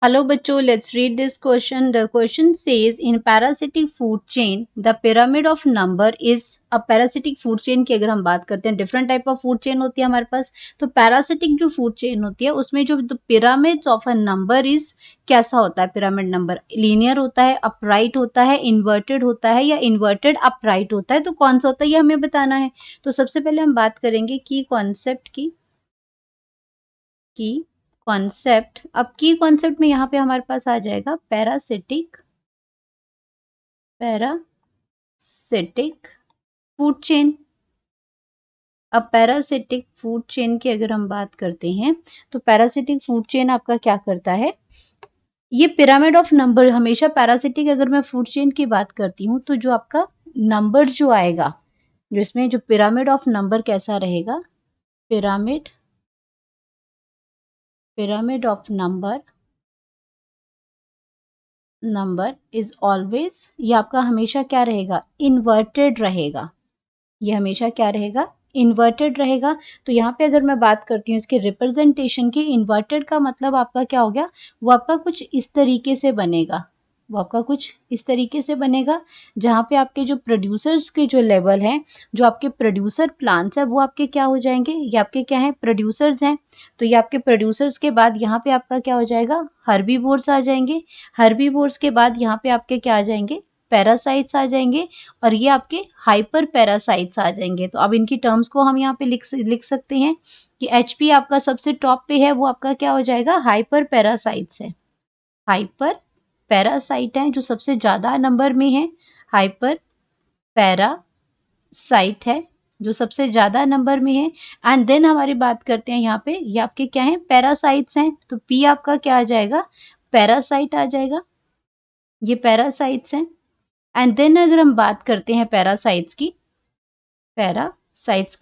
Hello बच्चों, let's read this question. The question says in parasitic food chain the pyramid of number is a parasitic food chain की अगर हम बात करते हैं different type of food chain होती है हमारे पास. तो पैरासिटिक जो फूड चेन होती है उसमें जो pyramids of a number is कैसा होता है. पिरामिड नंबर लीनियर होता है, अपराइट होता है, इन्वर्टेड होता है या इन्वर्टेड अपराइट होता है. तो कौन सा होता है ये हमें बताना है. तो सबसे पहले हम बात करेंगे की कॉन्सेप्ट की कॉन्सेप्ट. अब की कॉन्सेप्ट में यहाँ पे हमारे पास आ जाएगा पैरासिटिक फूड चेन. अब पैरासिटिक फूड चेन की अगर हम बात करते हैं तो पैरासिटिक फूड चेन आपका क्या करता है. ये पिरामिड ऑफ नंबर हमेशा पैरासिटिक अगर मैं फूड चेन की बात करती हूँ तो जो आपका नंबर जो आएगा जिसमें जो पिरामिड ऑफ नंबर कैसा रहेगा. Pyramid of number is always, ये आपका हमेशा क्या रहेगा, इन्वर्टेड रहेगा. ये हमेशा क्या रहेगा, इन्वर्टेड रहेगा. तो यहाँ पे अगर मैं बात करती हूँ इसके रिप्रेजेंटेशन की, इन्वर्टेड का मतलब आपका क्या हो गया, वो आपका कुछ इस तरीके से बनेगा. जहाँ पे आपके जो प्रोड्यूसर्स के जो लेवल हैं, जो आपके प्रोड्यूसर प्लांट्स हैं वो आपके क्या हो जाएंगे, ये आपके क्या हैं, प्रोड्यूसर्स हैं. तो ये आपके प्रोड्यूसर्स के बाद यहाँ पे आपका क्या हो जाएगा, हर्बीवोर्स आ जाएंगे. हर्बीवोर्स के बाद यहाँ पे आपके क्या आ जाएंगे, पैरासाइट्स आ जाएंगे. और ये आपके हाइपर पैरासाइट्स आ जाएंगे. तो अब इनकी टर्म्स को हम यहाँ पे लिख सकते हैं कि एचपी आपका सबसे टॉप पे है, वो आपका क्या हो जाएगा, हाइपर पैरासाइट्स है. हाइपर पैरासाइट है जो सबसे ज़्यादा नंबर में है. हाइपर पैरासाइट है जो सबसे ज़्यादा नंबर में है. एंड देन हमारी बात करते हैं यहाँ पे, ये आपके क्या है, पैरासाइट्स हैं. तो पी आपका क्या आ जाएगा, पैरासाइट आ जाएगा. ये पैरासाइट्स हैं. एंड देन अगर हम बात करते हैं पैरासाइट्स की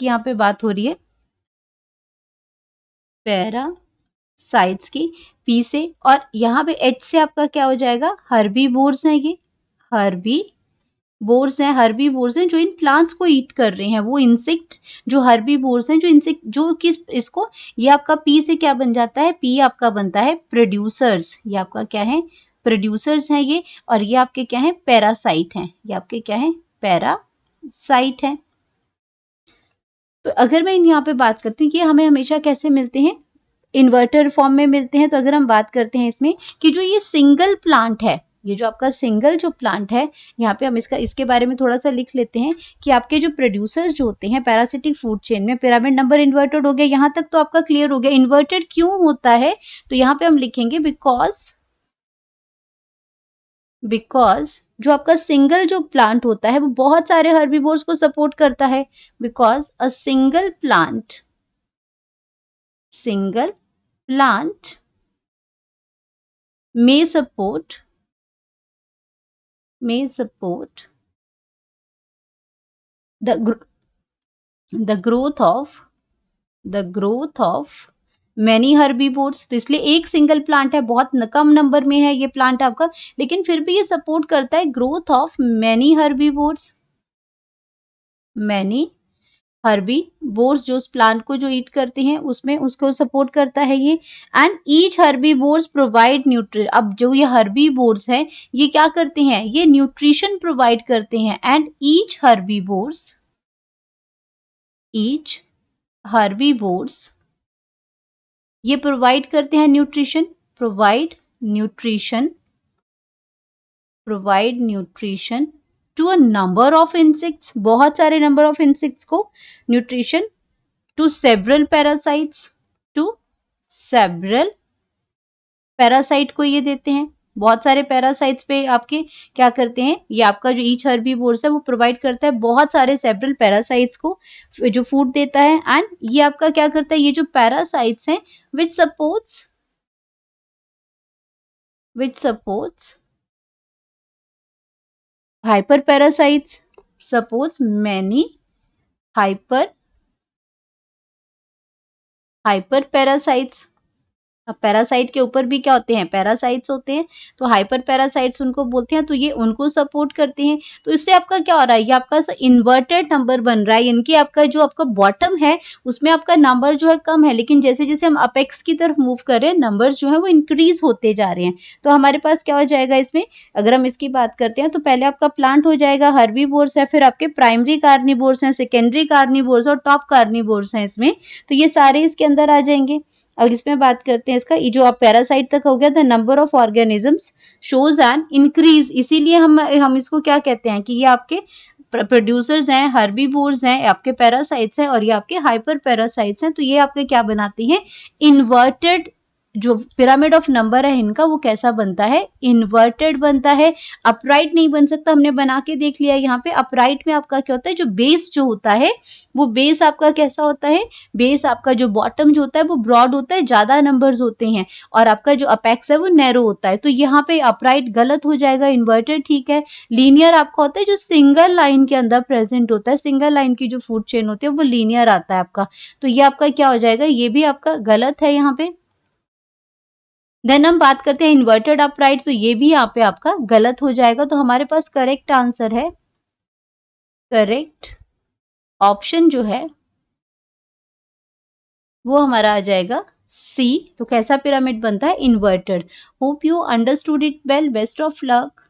यहाँ पे बात हो रही है पैरासाइट्स की पी से. और यहाँ पे एच से आपका क्या हो जाएगा, हर्बीवोर्स हैं. ये हर्बीवोर्स हैं जो इन प्लांट्स को ईट कर रहे हैं. वो इंसेक्ट जो हर्बीवोर्स हैं, जो इंसेक्ट जो कि इसको, ये आपका पी से क्या बन जाता है, पी आपका बनता है प्रोड्यूसर्स. ये आपका क्या है, प्रोड्यूसर्स हैं ये. और ये आपके क्या है, पैरासाइट हैं. ये आपके क्या है, पैरासाइट हैं. तो अगर मैं यहाँ पे बात करती हूँ, ये हमें हमेशा कैसे मिलते हैं, इन्वर्टर फॉर्म में मिलते हैं. तो अगर हम बात करते हैं इसमें कि जो ये सिंगल प्लांट है, ये जो आपका सिंगल जो प्लांट है, यहाँ पे हम इसके बारे में थोड़ा सा लिख लेते हैं कि आपके जो प्रोड्यूसर्स जो होते हैं पैरासिटिक फूड चेन में, पिरामिड नंबर इन्वर्टेड हो गया. यहाँ तक तो आपका क्लियर हो गया. इन्वर्टेड क्यों होता है, तो यहाँ पे हम लिखेंगे बिकॉज जो आपका सिंगल जो प्लांट होता है वो बहुत सारे हर्बीवोर्स को सपोर्ट करता है. Because a single plant may support the growth of many herbivores. तो इसलिए एक सिंगल प्लांट है, बहुत कम नंबर में है ये प्लांट आपका, लेकिन फिर भी ये सपोर्ट करता है ग्रोथ ऑफ मैनी हर्बीवोर्स जो उस प्लांट को जो ईट करते हैं उसमें उसको सपोर्ट करता है ये. And each herbivores provide nutri. अब जो ये हर्बीवोर्स हैं ये क्या करते हैं, ये न्यूट्रिशन प्रोवाइड करते हैं. एंड ईच हर्बीवोर्स ये प्रोवाइड करते हैं provide nutrition to a number of insects, बहुत सारे नंबर ऑफ इंसेक्ट्स को न्यूट्रिशन, टू सेवरल पैरासाइट को ये देते हैं. बहुत सारे पैरासाइट्स पे आपके क्या करते हैं, ये आपका जो ईच हर्बीवोर्स है वो प्रोवाइड करता है बहुत सारे सेवरल पैरासाइट्स को जो फूड देता है. एंड ये आपका क्या करता है, ये जो पैरासाइट्स हैं which supports hyper parasites, supports many hyper parasites. अब पैरासाइट के ऊपर भी क्या होते हैं, पैरासाइट्स होते हैं, तो हाइपर पैरासाइट्स उनको बोलते हैं, तो ये उनको सपोर्ट करते हैं। तो इससे आपका क्या हो रहा है, ये आपका इन्वर्टेड नंबर बन रहा है, यानी कि आपका जो आपका बॉटम है उसमें आपका नंबर जो है कम है, लेकिन जैसे-जैसे हम अपेक्स की तरफ मूव कर रहे हैं, नंबर्स जो है वो इंक्रीज होते जा रहे हैं। तो हमारे पास क्या हो जाएगा इसमें, अगर हम इसकी बात करते हैं तो पहले आपका प्लांट हो जाएगा, हर्बीवोर्स है, फिर आपके प्राइमरी कार्निवोर्स हैं, सेकेंडरी कार्निवोर्स और टॉप कार्निवोर्स हैं इसमें, तो ये सारे इसके अंदर आ जाएंगे। अब इसमें बात करते हैं इसका, ये जो आप पैरासाइट तक हो गया, the number of organisms shows an increase, इसीलिए हम इसको क्या कहते हैं कि ये आपके प्रोड्यूसर्स हैं, हर्बीवोर्स हैं, आपके पैरासाइट्स हैं और ये आपके हाइपर पैरासाइट्स हैं। तो ये आपके क्या बनाती हैं, इन्वर्टेड जो पिरामिड ऑफ नंबर है इनका, वो कैसा बनता है, इन्वर्टेड बनता है, अपराइट नहीं बन सकता। हमने बना के देख लिया यहाँ पे, अपराइट में आपका क्या होता है, जो बेस जो होता है वो बेस आपका कैसा होता है, बेस आपका जो बॉटम जो होता है वो ब्रॉड होता है, ज्यादा नंबर्स होते हैं, और आपका जो अपेक्स है वो नैरो होता है। तो यहाँ पे अपराइट गलत हो जाएगा, इन्वर्टेड ठीक है। लीनियर आपका होता है जो सिंगल लाइन के अंदर प्रेजेंट होता है, सिंगल लाइन की जो फूड चेन होती है वो लीनियर आता है आपका, तो ये आपका क्या हो जाएगा, ये भी आपका गलत है यहाँ पे। देन हम बात करते हैं इन्वर्टेड अपराइट, तो ये भी यहाँ पे आपका गलत हो जाएगा। तो हमारे पास करेक्ट आंसर है, करेक्ट ऑप्शन जो है वो हमारा आ जाएगा सी। तो कैसा पिरामिड बनता है, inverted. Hope you understood it well, best of luck.